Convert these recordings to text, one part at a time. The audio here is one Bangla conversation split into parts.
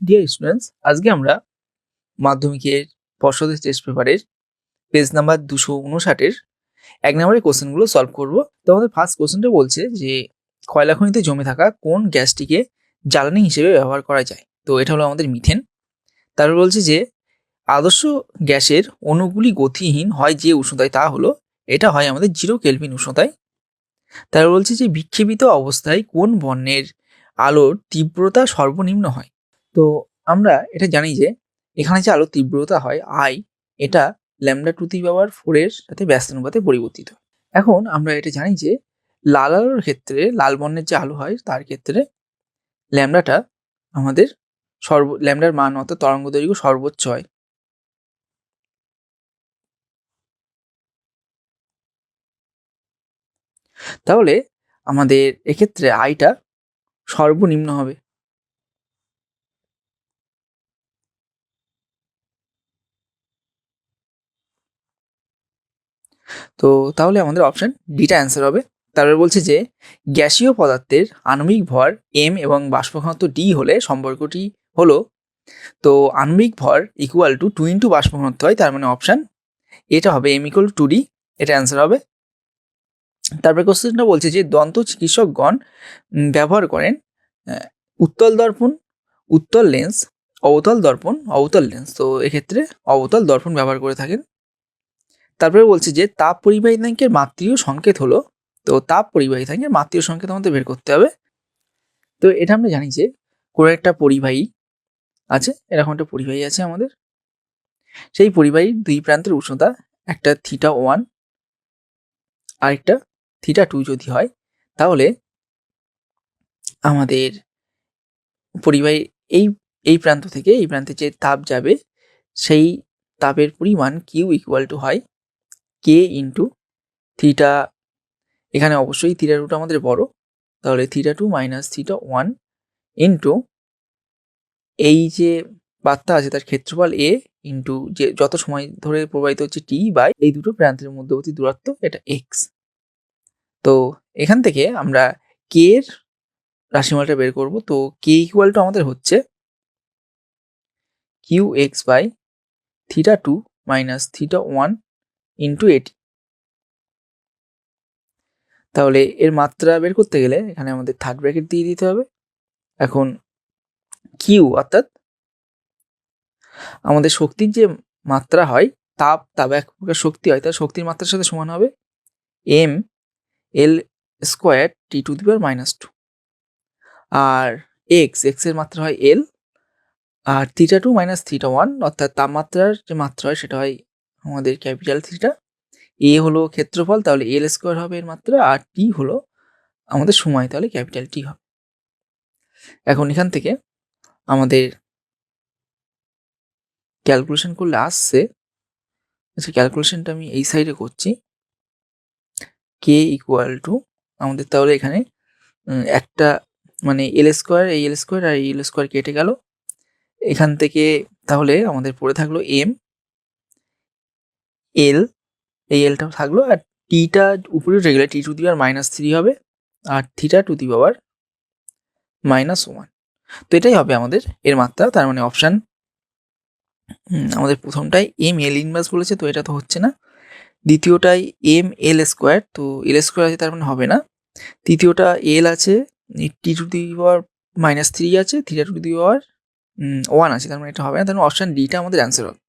ডিয়ার স্টুডেন্টস, আজকে আমরা মাধ্যমিকের পর্ষদের টেস্ট পেপারের পেজ নাম্বার 259-এর 1 নম্বরের কোশ্চেনগুলো সলভ করব। তো আমাদের ফার্স্ট কোশ্চেনটা বলছে যে কয়লা খনিতে জমে থাকা কোন গ্যাসটিকে জ্বালানি হিসেবে ব্যবহার করা যায়। তো এটা হলো আমাদের মিথেন। তারপর বলছে যে আদর্শ গ্যাসের অণুগুলি গতিহীন হয় যে উষ্ণতায়, তা হলো এটা হয় আমাদের 0 কেলভিন উষ্ণতায়। তারপর বলছে যে বিক্ষেপিত অবস্থায় কোন বর্ণের আলোর তীব্রতা সর্বনিম্ন হয়। তো আমরা এটা জানি যে এখানে যে আলোর তীব্রতা হয় আই, এটা λ⁴ এর সাথে ব্যস্তানুপাতে পরিবর্তিত। এখন আমরা এটা জানি যে লাল আলোর ক্ষেত্রে, লাল বর্ণের যে আলো হয় তার ক্ষেত্রে ল্যামডাটা আমাদের ল্যামডার মান অর্থাৎ তরঙ্গ দৈর্ঘ্য সর্বোচ্চ হয়। তাহলে আমাদের এক্ষেত্রে আইটা সর্বনিম্ন হবে। তো তাহলে আমাদের অপশন ডিটা অ্যান্সার হবে। তারপরে বলছে যে গ্যাসীয় পদার্থের আণবিক ভর m এবং বাষ্প ঘনত্ব d হলে সম্পর্কটি হলো, তো আণবিক ভর ইকুয়াল টু 2 ইন্টু বাষ্প ঘনত্ব হয়, তার মানে অপশন এটা হবে m ইকুয়াল টু 2d, এটা অ্যান্সার হবে। তারপরে কোশ্চেনটা বলছে যে দন্ত চিকিৎসকগণ ব্যবহার করেন উত্তল দর্পণ, উত্তল লেন্স, অবতল দর্পণ, অবতল লেন্স। তো এক্ষেত্রে অবতল দর্পণ ব্যবহার করে থাকেন। তারপরে বলছে যে তাপ পরিবাহিতাঙ্কের মাত্রীয় সংকেত হলো, তো তাপ পরিবাহিতাঙ্কের মাত্রীয় সংকেত আমাদের বের করতে হবে। তো এটা আমরা জানি যে কোনো একটা পরিবাহী আছে, এরকম একটা পরিবাহী আছে আমাদের, সেই পরিবাহীর দুই প্রান্তের উষ্ণতা একটা θ1 আরেকটা θ2 যদি হয়, তাহলে আমাদের পরিবাহী এই এই প্রান্ত থেকে এই প্রান্তে যে তাপ যাবে সেই তাপের পরিমাণ কিউ ইকুয়াল টু হয় কে ইন্টু থিটা, এখানে অবশ্যই θ2 আমাদের বড়, তাহলে θ2 মাইনাস θ1 ইন্টু এই যে বার্তা আছে তার ক্ষেত্রফল এ ইন্টু যে যত সময় ধরে প্রবাহিত হচ্ছে টি বাই এই দুটো প্রান্তের মধ্যবর্তী দূরত্ব, এটা এক্স। তো এখান থেকে আমরা কে এর রাশিমালটা বের করব। তো কে ইকুয়াল টু আমাদের হচ্ছে Q X by θ2 minus θ1 into এটি। তাহলে এর মাত্রা বের করতে গেলে এখানে আমাদের থার্ড ব্র্যাকেট দিয়ে দিতে হবে। এখন কিউ অর্থাৎ আমাদের শক্তির যে মাত্রা হয়, তাপ এক প্রকার শক্তি হয়, তার শক্তির মাত্রার সাথে সমান হবে M L square T to the power -2, আর এক্স এর মাত্রা হয় এল, আর θ2 মাইনাস θ1 অর্থাৎ তাপমাত্রার যে মাত্রা হয় সেটা হয় আমাদের ক্যাপিটাল থিটা। এ হলো ক্ষেত্রফল, তাহলে এল স্কোয়ার হবে এর মাত্রা, আর টি হলো আমাদের সময়, তাহলে ক্যাপিটাল টি হবে। এখন এখান থেকে আমাদের ক্যালকুলেশন করলে আসছে, আচ্ছা ক্যালকুলেশনটা আমি এই সাইডে করছি, কে ইকুয়াল টু আমাদের, তাহলে এখানে একটা মানে এল স্কোয়ার, এই এল স্কোয়ার আর এল স্কোয়ার কেটে গেল এখান থেকে, তাহলে আমাদের পড়ে থাকলো এম এল, এই এলটা থাকলো, আর টিটা উপরে উঠে গেলে টি টু দি পাওয়ার -3 হবে, আর থিটা টু দি পাওয়ার -1। তো এটাই হবে আমাদের এর মাত্রা, তার মানে অপশান আমাদের প্রথমটাই এম এল ইনভার্স বলেছে, তো এটা তো হচ্ছে না। দ্বিতীয়টাই এম এল স্কোয়ার, তো এল স্কোয়ার আছে তার মানে হবে না। তৃতীয়টা এল আছে, টি টু দি পাওয়ার -3 আছে, থিটা টু দি পাওয়ার 1 আছে, তার মানে এটা হবে না, তার মানে অপশান ডিটা আমাদের অ্যান্সার হবে।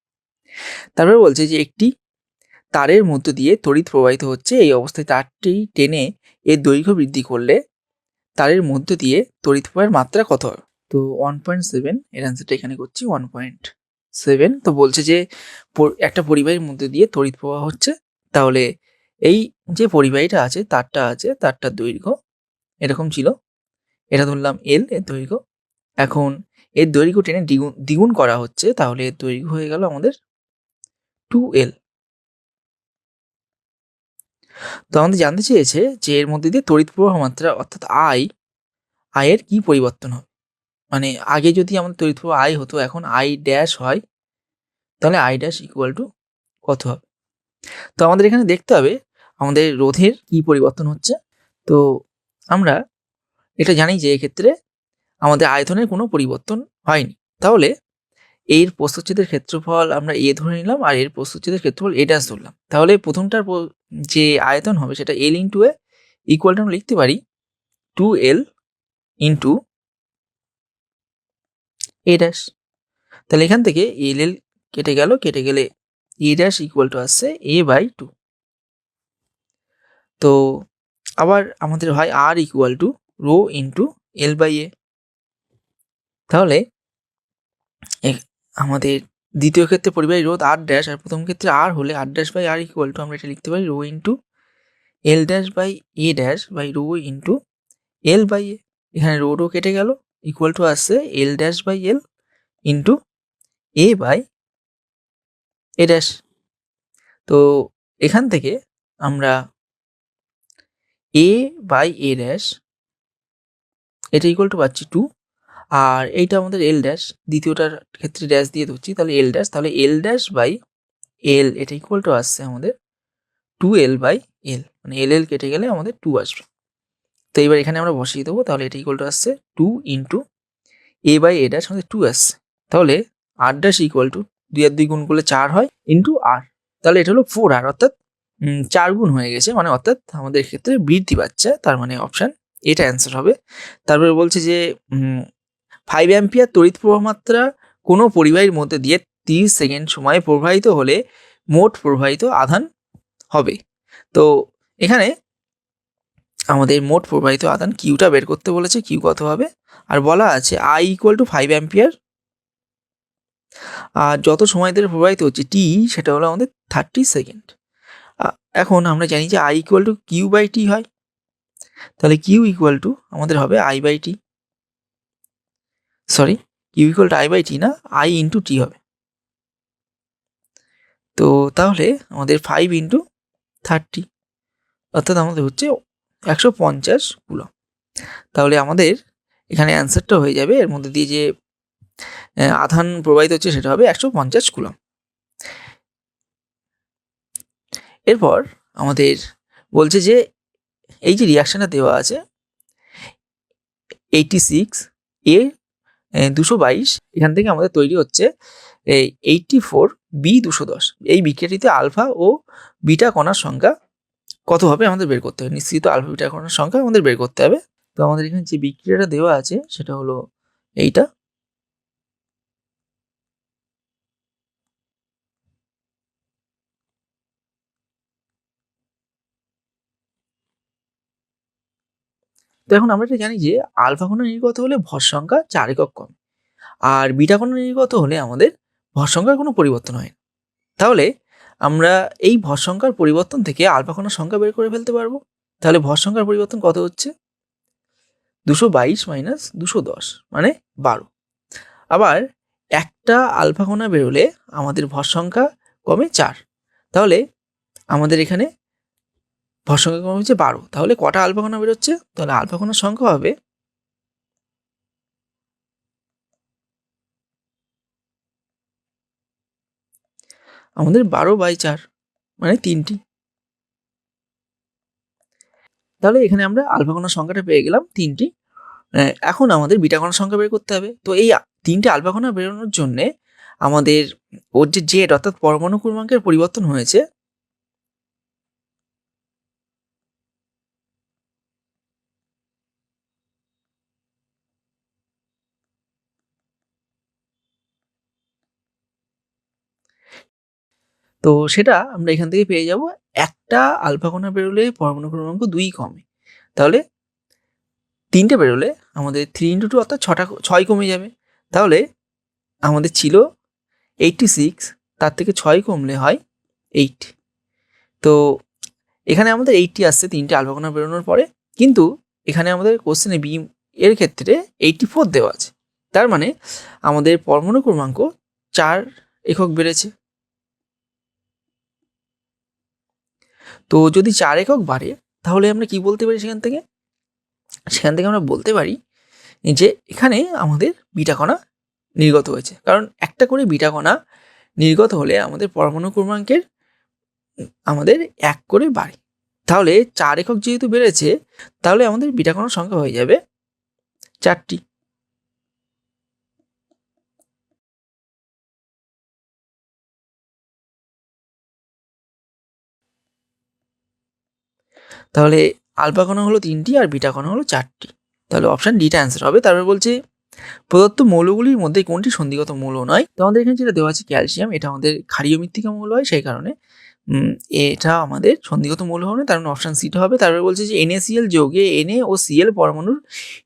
তারপরে বলছে যে একটি তারের মধ্য দিয়ে তড়িৎ প্রবাহিত হচ্ছে, এই অবস্থায় তারটি টেনে এর দৈর্ঘ্য বৃদ্ধি করলে তারের মধ্য দিয়ে তড়িৎ প্রবাহের মাত্রা কত হবে। তো 1.7, এর অ্যান্সারটা এখানে করছি 1.7। তো বলছে যে একটা পরিবাহীর মধ্যে দিয়ে তড়িৎ প্রবাহ হচ্ছে, তাহলে এই যে পরিবাহীটা আছে তারটা আছে, তারটার দৈর্ঘ্য এরকম ছিল, এটা ধরলাম এল এর দৈর্ঘ্য। এখন এর দৈর্ঘ্য টেনে দ্বিগুণ করা হচ্ছে, তাহলে এর দৈর্ঘ্য হয়ে গেল আমাদের 2L। তো আমাদের জানতে চেয়েছে যে এর মধ্যে দিয়ে তড়িৎ প্রবাহ মাত্রা অর্থাৎ আয়ের কি পরিবর্তন হবে, মানে আগে যদি আমাদের তড়িৎ প্রবাহ আই হতো, এখন আই ড্যাশ হয়, তাহলে আই ড্যাশ ইকুয়াল টু কত হবে। তো আমাদের এখানে দেখতে হবে আমাদের রোধের কি পরিবর্তন হচ্ছে। তো আমরা এটা জানি যে এক্ষেত্রে আমাদের আয়তনের কোনো পরিবর্তন হয়নি, তাহলে এর প্রস্থচ্ছেদের ক্ষেত্রফল আমরা এ ধরে নিলাম আর এর প্রস্থচ্ছেদের ক্ষেত্রফল এ ড্যাশ ধরলাম। তাহলে প্রথমটার যে আয়তন হবে সেটা এল ইন্টু এ ইকুয়াল টু আমরা লিখতে পারি 2L ইন্টু এ ড্যাশ। তাহলে এখান থেকে এল কেটে গেলে এ ড্যাশ ইকুয়াল টু আসছে a/2। তো আবার আমাদের হয় R equal to rho into L/A। তাহলে আমাদের দ্বিতীয় ক্ষেত্রে পরিবাহী রোধ আর ড্যাশ আর প্রথম ক্ষেত্রে আর হলে R dash by R equal to আমরা এটা লিখতে পারি rho into L dash by A dash by rho into L/A। এখানে রো কেটে গেল ইকুয়াল টু আসছে L dash by L into A by A dash. তো এখান থেকে আমরা এ বাই এ ড্যাশ এটা ইকুয়াল টু পাচ্ছি 2, আর এইটা আমাদের এল ড্যাশ, দ্বিতীয়টার ক্ষেত্রে ড্যাশ দিয়ে ধরছি, তাহলে এল ড্যাশ, তাহলে এল ড্যাশ বাই এল এটা ইকুয়াল টু আসছে আমাদের 2L বাই এল, মানে এল কেটে গেলে আমাদের 2 আসবে। তো এবার এখানে আমরা বসিয়ে দেবো, তাহলে এটা ইকুয়াল টু আসছে 2 into A by A dash আমাদের 2 আসছে। তাহলে আর ড্যাশ ইকুয়াল টু 2 আর 2 গুণ করলে 4 হয় ইন্টু আর, তাহলে এটা হলো 4R, অর্থাৎ 4 গুণ হয়ে গেছে, মানে অর্থাৎ আমাদের ক্ষেত্রে বৃদ্ধি পাচ্ছে, তার মানে অপশান এটা অ্যান্সার হবে। তারপরে বলছে যে 5 অ্যাম্পিয়ার তড়িৎ প্রবাহ মাত্রা কোনো পরিবাহীর মধ্যে দিয়ে 30 সেকেন্ড সময়ে প্রবাহিত হলে মোট প্রবাহিত আধান হবে। তো এখানে আমাদের মোট প্রবাহিত আধান কিউটা বের করতে বলেছে, কিউ কত হবে, আর বলা আছে আই ইকুয়াল টু 5 অ্যাম্পিয়ার, আর যত সময় ধরে প্রবাহিত হচ্ছে টি সেটা হলো আমাদের 30 সেকেন্ড। এখন আমরা জানি যে I equal to Q by T হয়, তাহলে কিউ ইকুয়াল টু আমাদের হবে I by T, sorry Q equal to I by T না, আই ইন্টু টি হবে। তো তাহলে আমাদের 5 ইন্টু 30 অর্থাৎ আমাদের হচ্ছে 150 কুলম। তাহলে আমাদের এখানে অ্যান্সারটা হয়ে যাবে, এর মধ্যে দিয়ে যে আধান প্রবাহিত হচ্ছে সেটা হবে 150 কুলম। এরপর আমাদের বলছে যে এই যে রিয়াকশনটা দেওয়া আছে 86 এ 222, এখান থেকে আমাদের তৈরি হচ্ছে 84 বি 210। এই বিক্রিয়াটিতে আলফা ও বিটা কণার সংখ্যা কত হবে আমাদের বের করতে হবে, নিশ্চিত আলফা বিটা কণার সংখ্যা আমাদের বের করতে হবে। তো আমাদের এখানে যে বিক্রিয়াটা দেওয়া আছে সেটা হলো এইটা। তো এখন আমরা এটা জানি যে আলফা কণা নির্গত হলে ভর সংখ্যা 4 একক কম, আর বিটা কণা নির্গত হলে আমাদের ভর সংখ্যার কোনো পরিবর্তন হয় না। তাহলে আমরা এই ভর সংখ্যার পরিবর্তন থেকে আলফা কণার সংখ্যা বের করে ফেলতে পারবো। তাহলে ভর সংখ্যার পরিবর্তন কত হচ্ছে, 222 মাইনাস 210 মানে 12। আবার একটা আলফা কণা বেরোলে আমাদের ভর সংখ্যা কমে 4, তাহলে আমাদের এখানে ভর সংখ্যা কমে হচ্ছে 12। তাহলে কটা আলফা কণা বেরোচ্ছে, তাহলে আলফা কণার সংখ্যা হবে আমাদের 12/4 মানে 3টি। তাহলে এখানে আমরা আলফা কণার সংখ্যাটা পেয়ে গেলাম 3টি। এখন আমাদের বিটা কণার সংখ্যা বের করতে হবে। তো এই 3টে আলফা কণা বেরোনোর জন্য আমাদের ওর যে জেড অর্থাৎ পরমাণু ক্রমাঙ্কের পরিবর্তন হয়েছে, তো সেটা আমরা এখান থেকে পেয়ে যাব। একটা আলফা কণা বেরোলে পরমাণু ক্রমাঙ্ক 2 কমে, তাহলে 3টে বেরোলে আমাদের 3 ইন্টু 2 অর্থাৎ 6 কমে যাবে। তাহলে আমাদের ছিল 86, তার থেকে 6 কমলে হয় 8। তো এখানে আমাদের 80 আসছে 3টে আলফা কণা বেরোনোর পরে, কিন্তু এখানে আমাদের কোশ্চেনে বি এর ক্ষেত্রে 84 দেওয়া আছে, তার মানে আমাদের পরমাণু ক্রমাঙ্ক 4 একক বেড়েছে। তো যদি 4 একক বাড়ে তাহলে আমরা কি বলতে পারি, সেখান থেকে আমরা বলতে পারি যে এখানে আমাদের বিটা কণা নির্গত হয়েছে, কারণ একটা করে বিটা কণা নির্গত হলে আমাদের পরমাণু ক্রমাঙ্কের আমাদের 1 করে বাড়ে। তাহলে 4 একক যেহেতু বেড়েছে, তাহলে আমাদের বিটা কণার সংখ্যা হয়ে যাবে 4টি। তাহলে আলফা কণা হলো 3টি আর বিটা কণা হলো 4টি। তাহলে অপশন ডিটা অ্যান্সার হবে। তারপরে বলছে প্রদত্ত মৌলগুলির মধ্যে কোনটি সন্ধিগত মৌল নয়। তো আমাদের এখানে যেটা দেওয়া আছে ক্যালসিয়াম, এটা আমাদের ক্ষারীয় মৃত্তিকা মৌল হয়, সেই কারণে এটা আমাদের সন্ধিগত মৌল হবে, তার মানে অপশন সিটা হবে। তারপরে বলছে যে NaCl যৌগে Na ও Cl পরমাণুর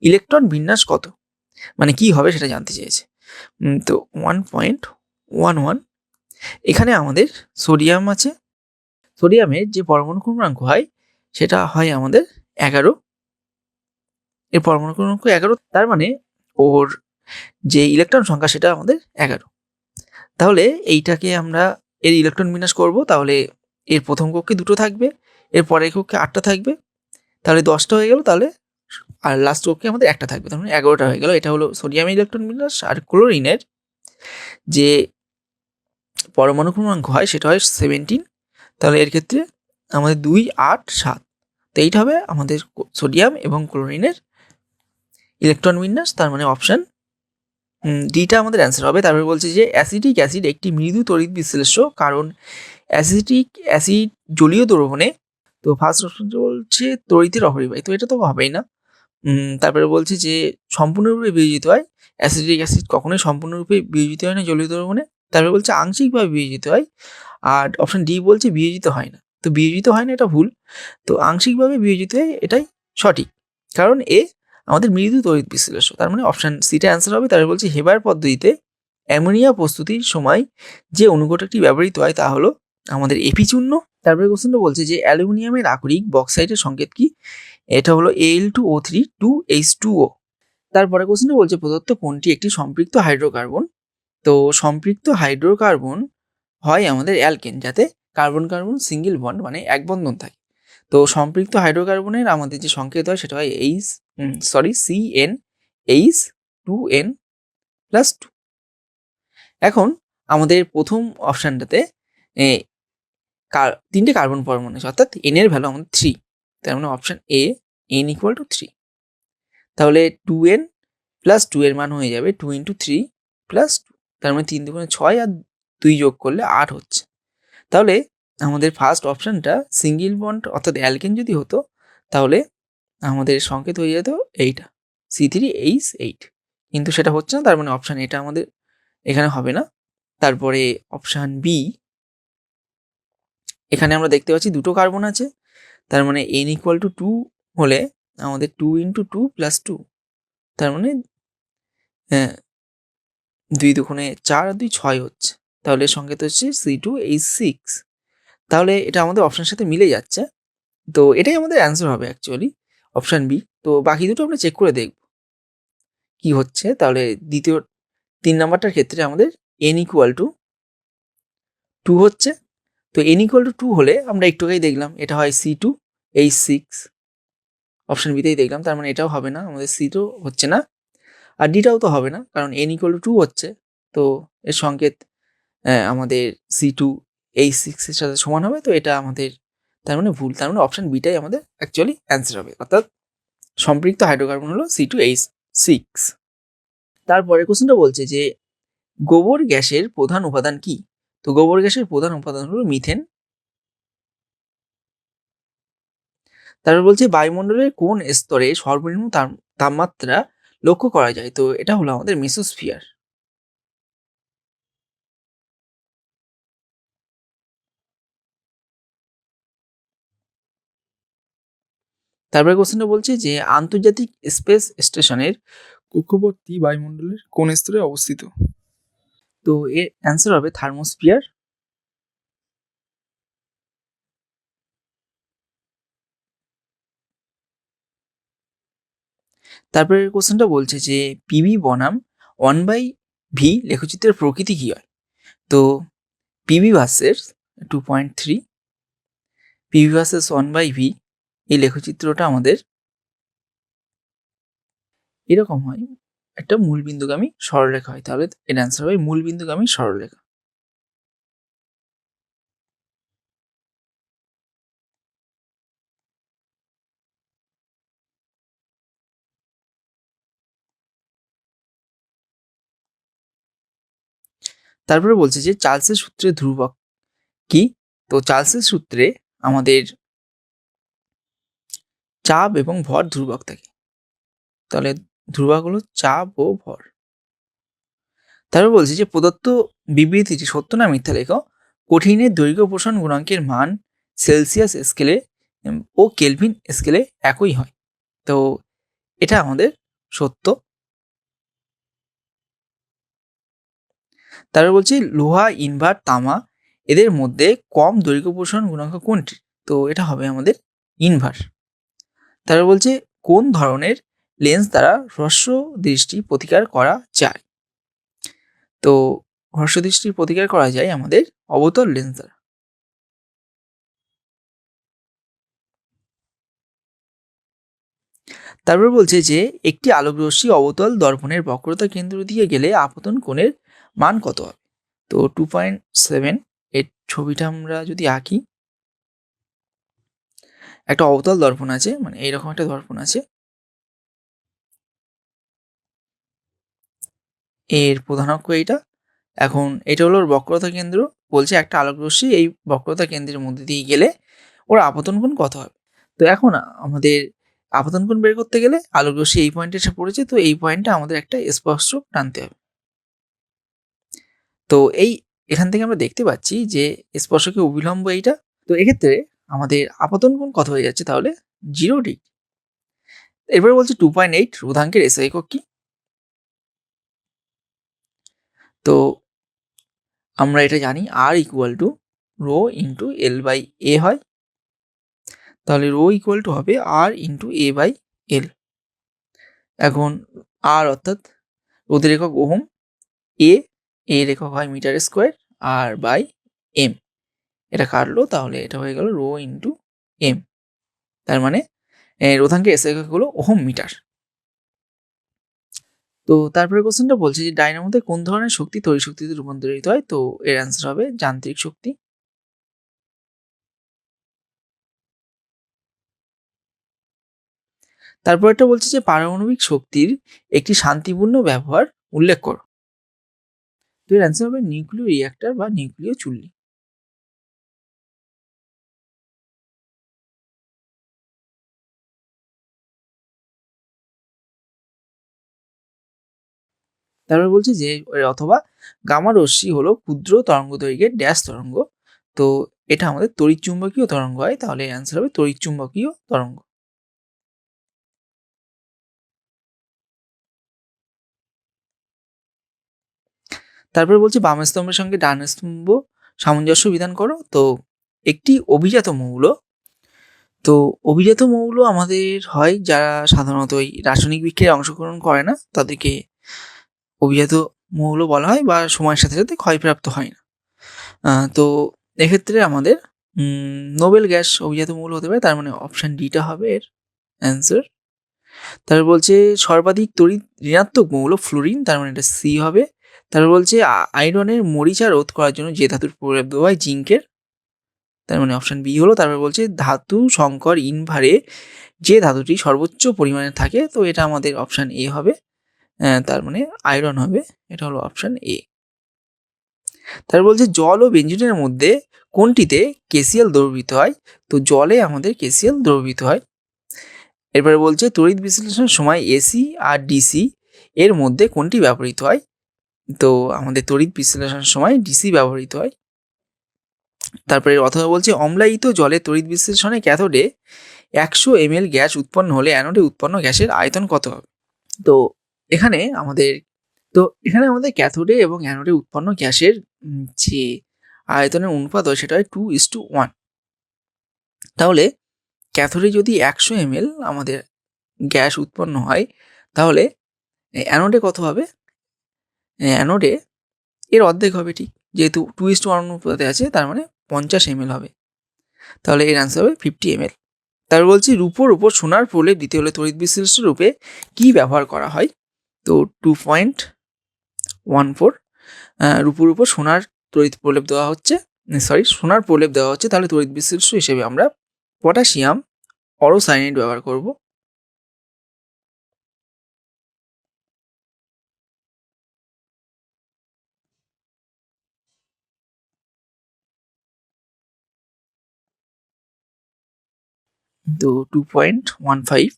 ইলেকট্রন বিন্যাস কত, মানে কি হবে সেটা জানতে চেয়েছে। তো 1.11 এখানে আমাদের সোডিয়াম আছে। সোডিয়ামের যে পরমাণু ক্রমাঙ্ক হয় সেটা হয় আমাদের 11। এর পরমাণু ক্রমাঙ্ক 11, তার মানে ওর যে ইলেকট্রন সংখ্যা সেটা আমাদের 11। তাহলে এইটাকে আমরা এর ইলেকট্রন বিন্যাস করব, তাহলে এর প্রথম কক্ষে 2টো থাকবে, এর পরের কক্ষে 8টা থাকবে, তাহলে 10টা হয়ে গেল। তাহলে আর লাস্ট কক্ষে আমাদের 1টা থাকবে, তার মানে 11টা হয়ে গেল। এটা হলো সোডিয়ামের ইলেকট্রন বিন্যাস। আর ক্লোরিনের যে পরমাণু ক্রমাঙ্ক হয় সেটা হয় 17। তাহলে এর ক্ষেত্রে আমাদের 2, 8, 7, তো এইটা হবে আমাদের সোডিয়াম এবং ক্লোরিনের ইলেকট্রন বিন্যাস, তার মানে অপশন ডিটা আমাদের অ্যান্সার হবে। তারপরে বলছে যে অ্যাসিটিক অ্যাসিড একটি মৃদু তড়িৎ বিশ্লেষ্য, কারণ অ্যাসিটিক অ্যাসিড জলীয় দ্রবণে, তো ফার্স্ট অপশন বলছে তড়িতের অপরিবাহী, তো এটা তো হবেই না। তারপরে বলছে যে সম্পূর্ণরূপে বিয়োজিত হয়, অ্যাসিটিক অ্যাসিড কখনোই সম্পূর্ণরূপে বিয়োজিত হয় না জলীয় দ্রবণে। তারপরে বলছে আংশিকভাবে বিয়োজিত হয়, আর অপশন ডি বলছে বিয়োজিত হয় না। তো বিয়োজিত হয় না এটা ভুল, তো আংশিকভাবে বিয়োজিত হয় এটাই সঠিক, কারণ এ আমাদের মৃদু তড়িৎ বিশ্লেষ্য, তার মানে অপশন সিটা অ্যান্সার হবে। তারপরে বলছে হেবার পদ্ধতিতে অ্যামোনিয়া প্রস্তুতির সময় যে অনুঘটকটি ব্যবহৃত হয় তা হলো আমাদের এপি চূর্ণ। তারপরে কোশ্চেনটা বলছে যে অ্যালুমিনিয়ামের আকরিক বক্সাইটের সংকেত কি, এটা হলো Al2O3 2H2O। তারপরে কোশ্চেনটা বলছে প্রদত্ত কোনটি একটি সম্পৃক্ত হাইড্রোকার্বন। তো সম্পৃক্ত হাইড্রোকার্বন হয় আমাদের অ্যালকেন, যাতে কার্বন কার্বন সিঙ্গেল বন্ড মানে এক বন্ধন থাকে। তো সম্পৃক্ত হাইড্রোকার্বনের আমাদের যে সংকেত হয় সেটা হয় CnH2n+2। এখন আমাদের প্রথম অপশানটাতে 3টে কার্বন পরমাণু আছে, অর্থাৎ n এর ভ্যালু আমাদের 3, তার মানে অপশান এ n=3। তাহলে 2n+2 এর মান হয়ে যাবে 2 × 3+2, তার মানে 3 2 6 আর 2 যোগ করলে 8 হচ্ছে। তাহলে আমাদের ফার্স্ট অপশানটা সিঙ্গেল বন্ড অর্থাৎ অ্যালকেন যদি হতো, তাহলে আমাদের সংকেত হয়ে যেত এইটা C3H8, কিন্তু সেটা হচ্ছে না, তার মানে অপশান এটা আমাদের এখানে হবে না। তারপরে অপশান বি, এখানে আমরা দেখতে পাচ্ছি 2টো কার্বন আছে, তার মানে n=2 হলে আমাদের 2 × 2+2, তার মানে 2 2 4 আর 2 6 হচ্ছে। তাহলে সংকেত হচ্ছে C2H6। তাহলে এটা আমাদের অপশানের সাথে মিলে যাচ্ছে, তো এটাই আমাদের অ্যান্সার হবে অ্যাকচুয়ালি, অপশান বি। তো বাকি দুটো আমরা চেক করে দেখব কি হচ্ছে। তাহলে 3 নাম্বারটার ক্ষেত্রে আমাদের n=2 হচ্ছে। তো n=2 হলে আমরা একটু আগেই দেখলাম এটা হয় C2H6, অপশান বিতেই দেখলাম, তার মানে এটাও হবে না, আমাদের C2 হচ্ছে না, আর ডিটাও তো হবে না, কারণ n=2 হচ্ছে। তো এর সংকেত আমাদের C2H6 এর সাথে সমান হবে, তো এটা আমাদের তার মানে ভুল, তার মানে অপশান বিটাই আমাদের অ্যাকচুয়ালি অ্যান্সার হবে, অর্থাৎ সম্পৃক্ত হাইড্রোকার্বন হলো C2H6। তারপরে কোশ্চেনটা বলছে যে গোবর গ্যাসের প্রধান উপাদান কি। তো গোবর গ্যাসের প্রধান উপাদান হলো মিথেন। তারপর বলছে বায়ুমণ্ডলের কোন স্তরে সর্বনিম্ন তাপমাত্রা লক্ষ্য করা যায়। তো এটা হলো আমাদের মেসোস্ফিয়ার। তারপরে কোশ্চেনটা বলছে যে আন্তর্জাতিক স্পেস স্টেশনের কক্ষপথটি বায়ুমণ্ডলের কোন স্তরে অবস্থিত। তো এর অ্যান্সার হবে থার্মোস্ফিয়ার। তারপরে কোশ্চেনটা বলছে যে পিভি বনাম 1/v লেখচিত্রের প্রকৃতি কি হয়। তো PV versus 2.3, PV versus 1/v, এই লেখচিত্রটা আমাদের এরকম হয়, একটা মূলবিন্দুগামী সরলরেখা হয়, তাহলে এর অ্যান্সার হবে মূলবিন্দুগামী সরলরেখা। তারপরে বলছে যে চার্লসের সূত্রের ধ্রুবক কি। তো চার্লসের সূত্রে আমাদের চাপ এবং ভর ধ্রুবক থাকে। তাহলে ধ্রুবক হলো চাপ ও ভর। তারপর বলছি যে প্রদত্ত বিবৃতিটি সত্য না মিথ্যা লেখো। কঠিনের দৈর্ঘ্য প্রসারণ গুণাঙ্কের মান সেলসিয়াস স্কেলে ও কেলভিন স্কেলে একই হয়। তো এটা আমাদের সত্য। তারপর বলছি লোহা, ইনভার্ট, তামা এদের মধ্যে কম দৈর্ঘ্য প্রসারণ গুণাঙ্ক কোনটি? তো এটা হবে আমাদের ইনভার্ট। তারপর বলছে কোন ধরনের লেন্স দ্বারা হ্রস্ব দৃষ্টি প্রতিকার করা যায়? তো হ্রস্ব দৃষ্টির প্রতিকার করা যায় আমাদের অবতল লেন্স দ্বারা। তারপর বলছে যে একটি আলোকরশ্মি অবতল দর্পণের বক্রতা কেন্দ্র দিয়ে গেলে আপতন কোণের মান কত হবে? তো 2.7। এর ছবিটা আমরা যদি আঁকি, একটা অবতল দর্পণ আছে, মানে এইরকম একটা দর্পণ আছে, এর প্রধান অক্ষ এইটা। এখন এটা হলো বক্রতা কেন্দ্র। বলছে একটা আলোকরশ্মি এই বক্রতা কেন্দ্রের মধ্যে দিয়ে গেলে ওর আপতন কোণ কত হবে। তো এখন আমাদের আপতন কোণ বের করতে গেলে আলোকরশ্মি এই পয়েন্টে এসে পড়েছে, তো এই পয়েন্টে আমাদের একটা স্পর্শক টানতে হবে। তো এখান থেকে আমরা দেখতে পাচ্ছি যে স্পর্শকে অবিলম্ব এইটা। তো এক্ষেত্রে আমাদের আপতন কোণ কত হয়ে যাচ্ছে? তাহলে 0 ডিগ্রি। এরপরে বলছে 2.8 রোধাঙ্কের এসআই একক কি? তো আমরা এটা জানি R equal to rho into L by A হয়। তাহলে রো ইকুয়াল টু হবে R into A by L. এখন আর অর্থাৎ রোধের একক ওহম, এ এর একক হয় মিটার স্কোয়ার, আর বাই এম এটা কাটলো, তাহলে এটা হয়ে গেল রো ইন্টু এম। তার মানে রোধাঙ্কের এসআই একক হলো ওহম মিটার। তো তারপরে কোশ্চেনটা বলছে যে ডায়নামোতে কোন ধরনের শক্তি তড়িৎ শক্তিতে রূপান্তরিত হয়? তো এর অ্যান্সার হবে যান্ত্রিক শক্তি। তারপর একটা বলছে যে পারমাণবিক শক্তির একটি শান্তিপূর্ণ ব্যবহার উল্লেখ করো। তো এর অ্যান্সার হবে নিউক্লিয় রিঅ্যাক্টর বা নিউক্লিয় চুল্লি। তারপর বলছে যে অথবা গামা রশ্মি হলো ক্ষুদ্র তরঙ্গ দৈর্ঘ্যের ড্যাশ তরঙ্গ। তো এটা আমাদের তড়িৎ চুম্বকীয় তরঙ্গ হয়, তাহলে অ্যান্সার হবে তড়িৎ চুম্বকীয় তরঙ্গ। তারপর বলছে বাম স্তম্ভের সঙ্গে ডান স্তম্ভ সামঞ্জস্য বিধান করো। তো একটি অভিজাত মৌল, তো অভিজাত মৌল আমাদের হয় যারা সাধারণত ওই রাসায়নিক বিক্রিয়ায় অংশগ্রহণ করে না, তাদেরকে অভিজাত মৌল বলা হয়, বা সময়ের সাথে সাথে ক্ষয়প্রাপ্ত হয় না। তো এক্ষেত্রে আমাদের নোবেল গ্যাস অভিজাত মৌল হতে পারে, তার মানে অপশান ডিটা হবে এর অ্যান্সার। তারপর বলছে সর্বাধিক তড়িৎ ঋণাত্মক মৌল ফ্লোরিন, তার মানে এটা সি হবে। তারপর বলছে আয়রনের মরিচা রোধ করার জন্য যে ধাতুর প্রয়োগ হয় জিঙ্কের, তার মানে অপশান বি হলো। তারপর বলছে ধাতু সংকর ইনভারে যে ধাতুটি সর্বোচ্চ পরিমাণে থাকে, তো এটা আমাদের অপশান এ হবে, তার মানে আয়রন হবে, এটা হলো অপশান এ। তারপর বলছে জল ও বেঞ্জিনের মধ্যে কোনটিতে কেসিএল দ্রবীভূত হয়? তো জলে আমাদের কেসিএল দ্রবীভূত হয়। এরপরে বলছে তড়িৎ বিশ্লেষণের সময় এসি আর ডিসি এর মধ্যে কোনটি ব্যবহৃত হয়? তো আমাদের তড়িৎ বিশ্লেষণের সময় ডিসি ব্যবহৃত হয়। তারপরে অথবা বলছে অম্লায়িত জলে তড়িৎ বিশ্লেষণে ক্যাথোডে 100 ml গ্যাস উৎপন্ন হলে অ্যানোডে উৎপন্ন গ্যাসের আয়তন কত হবে? তো এখানে আমাদের ক্যাথোডে এবং অ্যানোডে উৎপন্ন গ্যাসের যে আয়তনের অনুপাত হয় সেটা হয় 2:1। তাহলে ক্যাথোডে যদি 100 ml আমাদের গ্যাস উৎপন্ন হয়, তাহলে অ্যানোডে কত হবে? অ্যানোডে এর অর্ধেক হবে, ঠিক, যেহেতু 2:1 অনুপাতে আছে, তার মানে 50 ml হবে। তাহলে এর অ্যান্সার হবে 50 ml। তারপর বলছি রূপোর উপর সোনার প্রলেপ দিতে হলে তড়িৎ বিশ্লেষণ রূপে কি ব্যবহার করা হয়? তো 2.14 রূপোর উপর সোনার প্রলেপ দেওয়া হচ্ছে, তাহলে তড়িৎ বিশ্লেষ্য হিসেবে আমরা পটাশিয়াম অরোসায়ানাইড ব্যবহার করব। তো 2.15।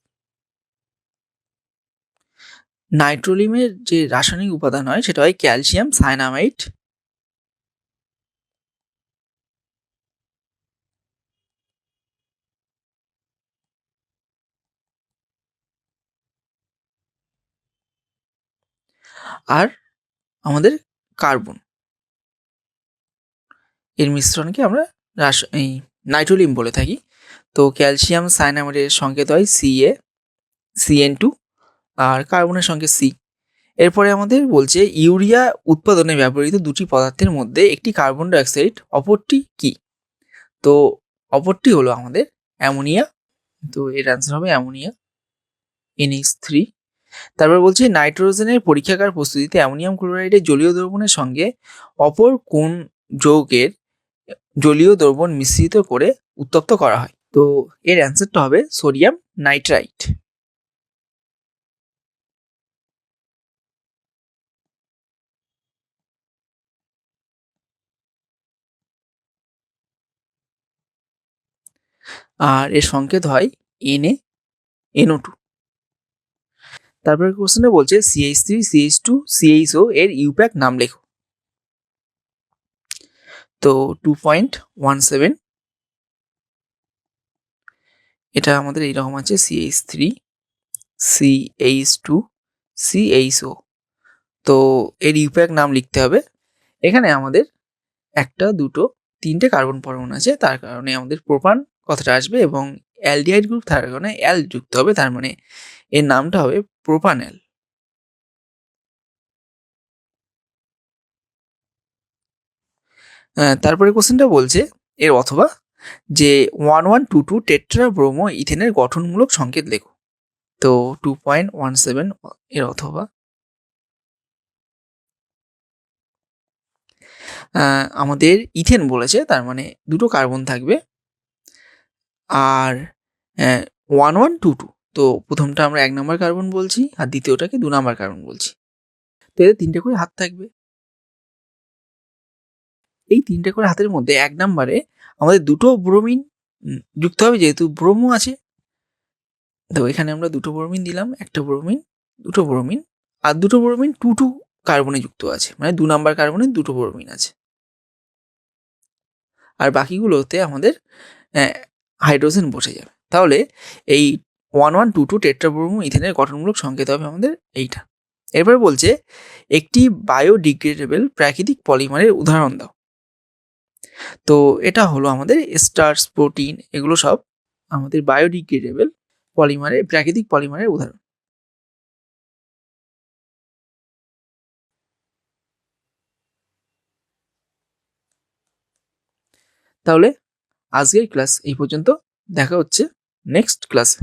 নাইট্রোলিমের যে রাসায়নিক উপাদান হয় সেটা হয় ক্যালসিয়াম সায়ানামাইড। আর আমাদের কার্বন, এর মিশ্রণকে আমরা এই নাইট্রোলিম বলে থাকি। তো ক্যালসিয়াম সায়ানামাইডের সংকেত হয় CN2, আর কার্বনের সংকেত C। এরপরে আমাদের বলছে ইউরিয়া উৎপাদনে ব্যবহৃত দুটি পদার্থের মধ্যে একটি কার্বন ডাইঅক্সাইড, অপরটি কি? তো অপরটি হলো আমাদের অ্যামোনিয়া। তো এর অ্যান্সার হবে অ্যামোনিয়া, NH3। তারপর বলছে নাইট্রোজেনের পরীক্ষাগার প্রস্তুতিতে অ্যামোনিয়াম ক্লোরাইডের জলীয় দ্রবণের সঙ্গে অপর কোন যৌগের জলীয় দ্রবণ মিশ্রিত করে উত্তপ্ত করা হয়? তো এর অ্যান্সারটা হবে সোডিয়াম নাইট্রাইট। আর এর সংকেত হয় NaNO2। তারপরে কোশ্চেনে বলছে CH3 CH2 CHO এর ইউপ্যাক নাম লেখো। তো 2.17। এটা আমাদের এইরকম আছে CH3 CH2 CHO। তো এর ইউপ্যাক নাম লিখতে হবে। এখানে আমাদের একটা, দুটো, তিনটে কার্বন পরমাণু আছে, তার কারণে আমাদের প্রোপান কথাটা আসবে, এবং অ্যালডিহাইড গ্রুপ থাকার কারণে অ্যাল যুক্ত হবে, তার মানে এর নামটা হবে প্রোপানেল। তারপরে কোশ্চেনটা বলছে এর অথবা যে 1122 টেট্রা ব্রোমো ইথেনের গঠনমূলক সংকেত লেখো। তো 2.17 এর অথবা আমাদের ইথেন বলেছে, তার মানে দুটো কার্বন থাকবে। আর 1122, তো প্রথমটা আমরা 1 নম্বর কার্বন বলছি, আর দ্বিতীয়টাকে 2 নম্বর কার্বন বলছি। তো এদের 3টে করে হাত থাকবে। এই 3টে করে হাতের মধ্যে 1 নম্বরে আমাদের দুটো ব্রোমিন যুক্ত হবে, যেহেতু ব্রোমো আছে। তো এখানে আমরা দুটো ব্রোমিন দিলাম, একটা ব্রোমিন, দুটো ব্রোমিন, আর দুটো ব্রোমিন 2 কার্বনে যুক্ত আছে, মানে 2 নম্বর কার্বনে দুটো ব্রোমিন আছে। আর বাকিগুলোতে আমাদের হাইড্রোজেন বসে যাবে। তাহলে এই 1122 টেট্রাব্রোমো ইথেনের গঠনমূলক সংকেত হবে আমাদের এইটা। এরপর বলছে একটি বায়োডিগ্রেডেবল প্রাকৃতিক পলিমারের উদাহরণ দাও। তো এটা হলো আমাদের স্টার্চ, প্রোটিন, এগুলো সব আমাদের বায়োডিগ্রেডেবল পলিমারের, প্রাকৃতিক পলিমারের উদাহরণ। তাহলে আজকের ক্লাস এই পর্যন্ত। দেখা হচ্ছে নেক্সট ক্লাসে।